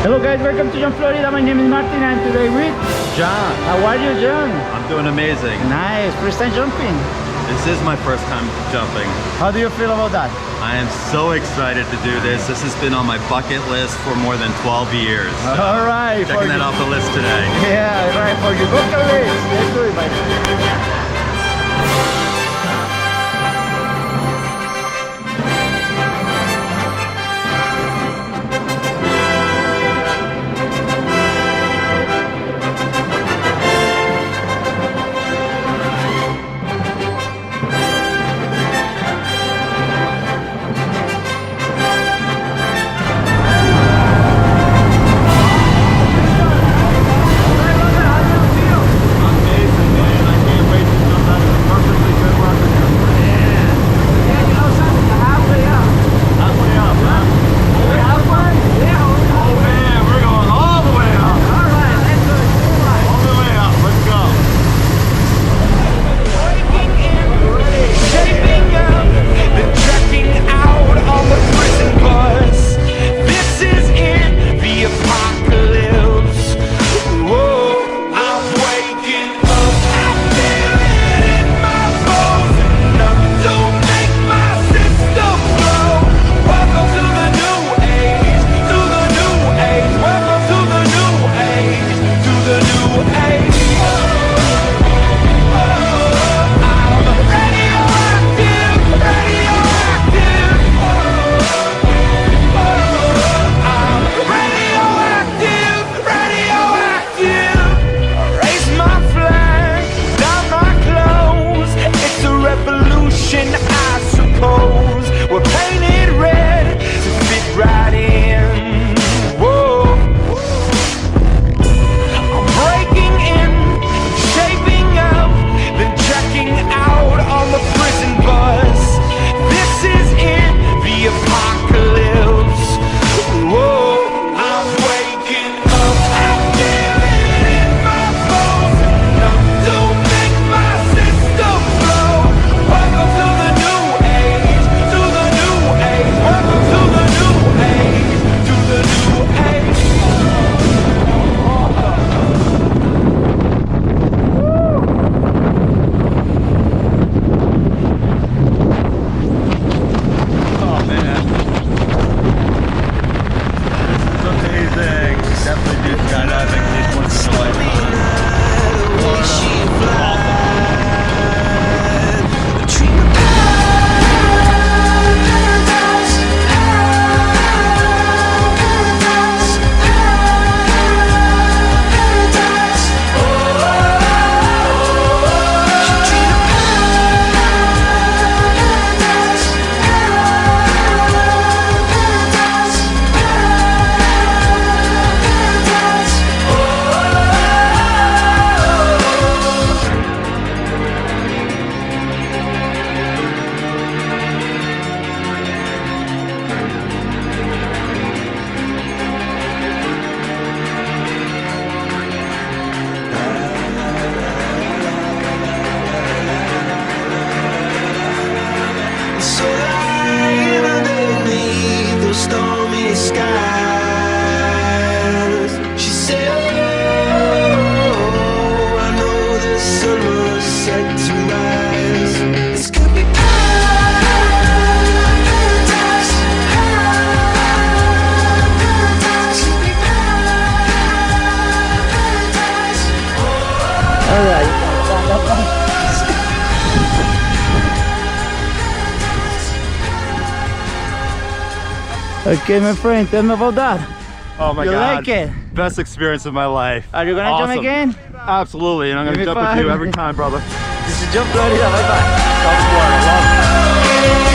Hello guys, welcome to John Florida. My name is Martin and today with John. How are you, John? I'm doing amazing. Nice, first time jumping. This is my first time jumping. How do you feel about that? I am so excited to do this. This has been on my bucket list for more than 12 years. All right. Checking that off the list today. Yeah, right, for your bucket list. Let's do it, buddy. Okay, my friend, tell me about that. Oh my you God. Like it? Best experience of my life. Are you gonna Awesome. jump again? Absolutely, and I'm gonna Give me jump with five. you every time, brother. This is John Florida. Bye bye. South Florida, love it.